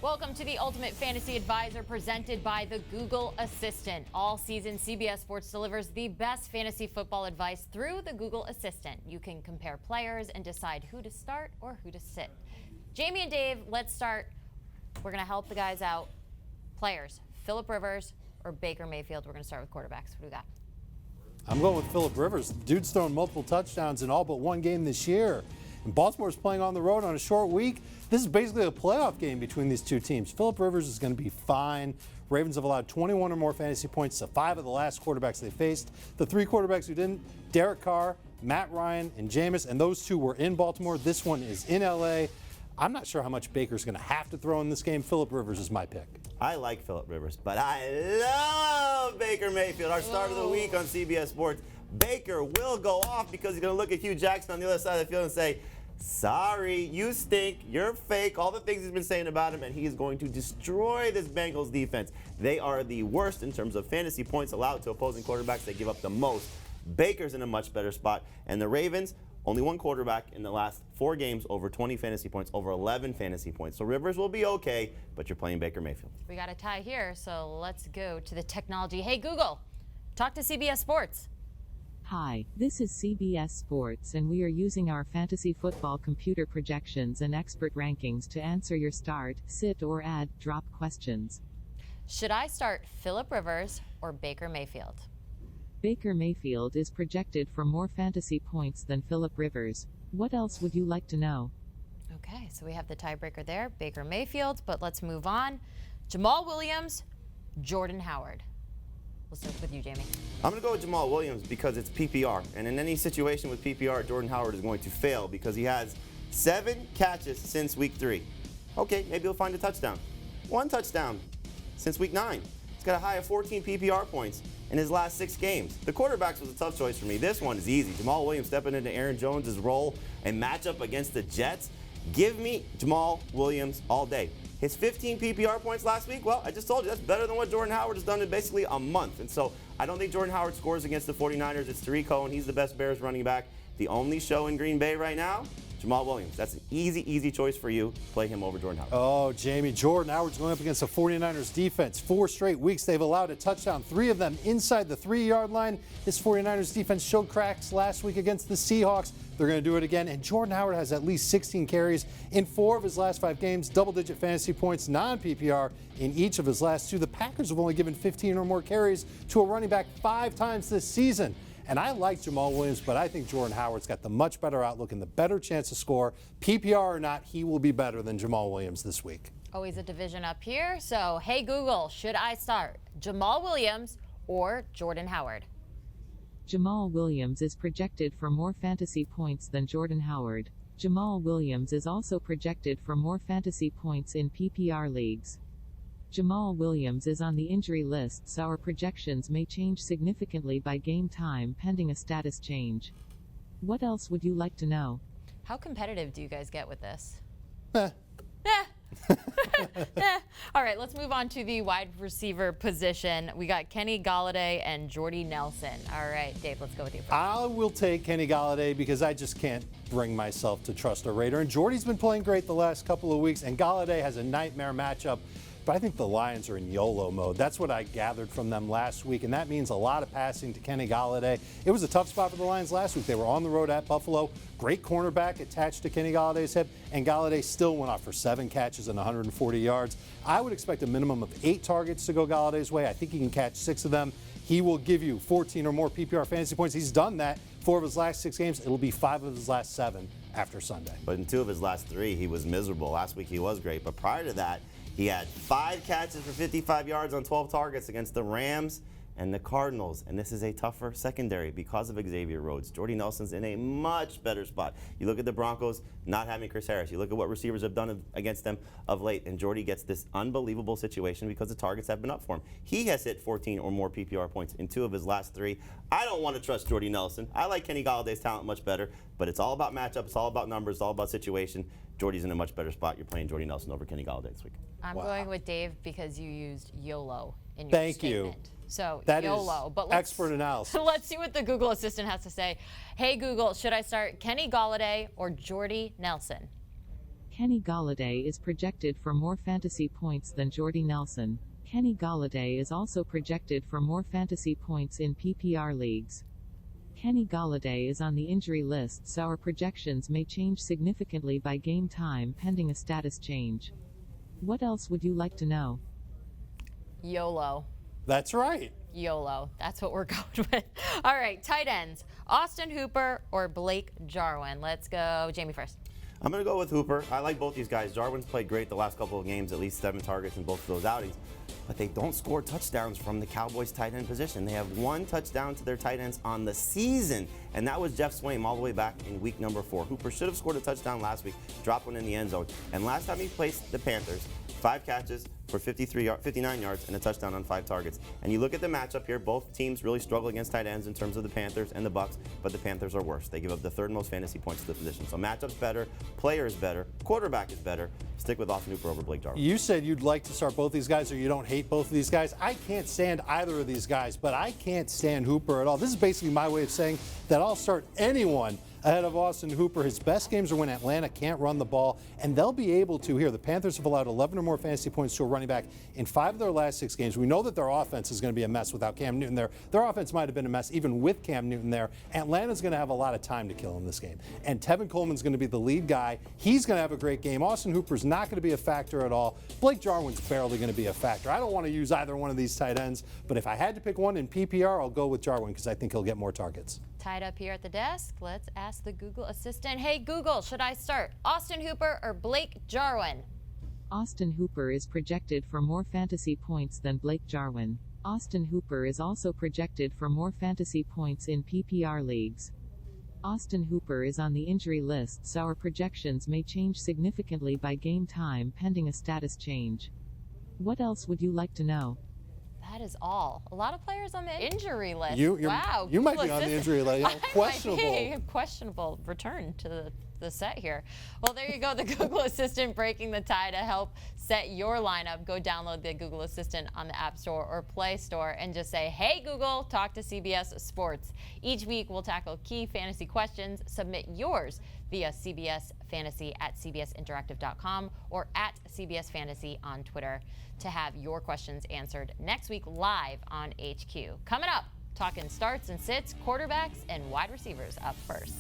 Welcome to the Ultimate Fantasy Advisor presented by the Google Assistant. All season, CBS Sports delivers the best fantasy football advice through the Google Assistant. You can compare players and decide who to start or who to sit. Jamie and Dave, let's start. We're going to help the guys out. Players, Phillip Rivers or Baker Mayfield. We're going to start with quarterbacks. What do we got? I'm going with Phillip Rivers. The dude's thrown multiple touchdowns in all but one game this year. And Baltimore's playing on the road on a short week. This is basically a playoff game between these two teams. Phillip Rivers is going to be fine. Ravens have allowed 21 or more fantasy points to 5 of the last quarterbacks they faced. The 3 quarterbacks who didn't, Derek Carr, Matt Ryan, and Jameis, and those 2 were in Baltimore. This one is in L.A. I'm not sure how much Baker's going to have to throw in this game. Phillip Rivers is my pick. I like Phillip Rivers, but I love Baker Mayfield. Our start of the week on CBS Sports. Baker will go off because he's going to look at Hugh Jackson on the other side of the field and say, sorry, you stink, you're fake, all the things he's been saying about him, and he is going to destroy this Bengals defense. They are the worst in terms of fantasy points allowed to opposing quarterbacks. They give up the most. Baker's in a much better spot. And the Ravens, only one quarterback in the last 4 games over 20 fantasy points, over 11 fantasy points. So Rivers will be okay, but you're playing Baker Mayfield. We got a tie here, so let's go to the technology. Hey, Google, talk to CBS Sports. Hi, this is CBS Sports, and we are using our fantasy football computer projections and expert rankings to answer your start, sit, or add, drop questions. Should I start Phillip Rivers or Baker Mayfield? Baker Mayfield is projected for more fantasy points than Phillip Rivers. What else would you like to know? Okay, so we have the tiebreaker there, Baker Mayfield, but let's move on. Jamal Williams, Jordan Howard. We'll start with you, Jamie. I'm going to go with Jamal Williams because it's PPR. And in any situation with PPR, Jordan Howard is going to fail because he has 7 catches since week 3. Okay, maybe he'll find a touchdown. 1 touchdown since week 9. He's got a high of 14 PPR points in his last 6 games. The quarterbacks was a tough choice for me. This one is easy. Jamal Williams stepping into Aaron Jones' role and matchup against the Jets. Give me Jamal Williams all day. His 15 PPR points last week, well, I just told you, that's better than what Jordan Howard has done in basically a month. And so I don't think Jordan Howard scores against the 49ers. It's Tariq Cohen. He's the best Bears running back. The only show in Green Bay right now, Jamal Williams. That's an easy choice for you. Play him over Jordan Howard. Oh, Jamie, Jordan Howard's going up against the 49ers defense. 4 straight weeks they've allowed a touchdown, 3 of them inside the 3-yard line. This 49ers defense showed cracks last week against the Seahawks. They're going to do it again. And Jordan Howard has at least 16 carries in 4 of his last 5 games, double-digit fantasy points, non-PPR in each of his last 2. The Packers have only given 15 or more carries to a running back 5 times this season. And I like Jamal Williams, but I think Jordan Howard's got the much better outlook and the better chance to score. PPR or not, he will be better than Jamal Williams this week. Always a division up here. So, hey, Google, should I start Jamal Williams or Jordan Howard? Jamal Williams is projected for more fantasy points than Jordan Howard. Jamal Williams is also projected for more fantasy points in PPR leagues. Jamal Williams is on the injury list, so our projections may change significantly by game time pending a status change. What else would you like to know? How competitive do you guys get with this? Eh. All right, let's move on to the wide receiver position. We got Kenny Golladay and Jordy Nelson. All right, Dave, let's go with you first. I will take Kenny Golladay because I just can't bring myself to trust a Raider. And Jordy's been playing great the last couple of weeks, and Golladay has a nightmare matchup. But I think the Lions are in YOLO mode. That's what I gathered from them last week, and that means a lot of passing to Kenny Golladay. It was a tough spot for the Lions last week. They were on the road at Buffalo. Great cornerback attached to Kenny Galladay's hip, and Golladay still went off for 7 catches and 140 yards. I would expect a minimum of 8 targets to go Galladay's way. I think he can catch 6 of them. He will give you 14 or more PPR fantasy points. He's done that 4 of his last 6 games. It'll be 5 of his last 7 after Sunday. But in 2 of his last 3, he was miserable. Last week he was great, but prior to that, he had 5 catches for 55 yards on 12 targets against the Rams and the Cardinals. And this is a tougher secondary because of Xavier Rhodes. Jordy Nelson's in a much better spot. You look at the Broncos not having Chris Harris. You look at what receivers have done against them of late, and Jordy gets this unbelievable situation because the targets have been up for him. He has hit 14 or more PPR points in 2 of his last 3. I don't want to trust Jordy Nelson. I like Kenny Galladay's talent much better, but it's all about matchup. It's all about numbers. It's all about situation. Jordy's in a much better spot. You're playing Jordy Nelson over Kenny Golladay this week. I'm going with Dave because you used YOLO in your Thank statement. you. So That YOLO. is But let's, expert analysis. let's see what the Google Assistant has to say. Hey, Google, should I start Kenny Golladay or Jordy Nelson? Kenny Golladay is projected for more fantasy points than Jordy Nelson. Kenny Golladay is also projected for more fantasy points in PPR leagues. Kenny Golladay is on the injury list, so our projections may change significantly by game time pending a status change. What else would you like to know? YOLO. That's right. YOLO. That's what we're going with. All right, tight ends. Austin Hooper or Blake Jarwin? Let's go. Jamie first. I'm going to go with Hooper. I like both these guys. Jarwin's played great the last couple of games, at least 7 targets in both of those outings. But they don't score touchdowns from the Cowboys tight end position. They have 1 touchdown to their tight ends on the season, and that was Jeff Swaim all the way back in week number 4. Hooper should have scored a touchdown last week, dropped one in the end zone. And last time he faced the Panthers, 5 catches for 59 yards and a touchdown on 5 targets. And you look at the matchup here, both teams really struggle against tight ends in terms of the Panthers and the Bucs, but the Panthers are worse. They give up the 3rd most fantasy points to the position. So matchup's better, player is better, quarterback is better. Stick with Austin Hooper over Blake Jarwin. You said you'd like to start both these guys, or you don't hate both of these guys. I can't stand either of these guys, but I can't stand Hooper at all. This is basically my way of saying that I'll start anyone ahead of Austin Hooper. His best games are when Atlanta can't run the ball, and they'll be able to here. The Panthers have allowed 11 or more fantasy points to a running back in 5 of their last 6 games. We know that their offense is going to be a mess without Cam Newton there. Their offense might have been a mess even with Cam Newton there. Atlanta's going to have a lot of time to kill in this game. And Tevin Coleman's going to be the lead guy. He's going to have a great game. Austin Hooper's not going to be a factor at all. Blake Jarwin's barely going to be a factor. I don't want to use either one of these tight ends, but if I had to pick one in PPR, I'll go with Jarwin because I think he'll get more targets. Tied up here at the desk. Let's ask the Google assistant. Hey, Google, should I start Austin Hooper or Blake Jarwin? Austin Hooper is projected for more fantasy points than Blake Jarwin. Austin Hooper is also projected for more fantasy points in PPR leagues. Austin Hooper is on the injury list, so our projections may change significantly by game time pending a status change. What else would you like to know? That is all. A lot of players on the injury list. Wow. You might be on the injury list. Questionable. Questionable return to the set here. Well, there you go. The Google Assistant breaking the tie to help set your lineup. Go download the Google Assistant on the App Store or Play Store and just say, hey, Google, talk to CBS Sports. Each week, we'll tackle key fantasy questions. Submit yours via CBS Fantasy at cbsinteractive.com or at CBS Fantasy on Twitter to have your questions answered next week live on HQ. Coming up, talking starts and sits, quarterbacks, and wide receivers up first.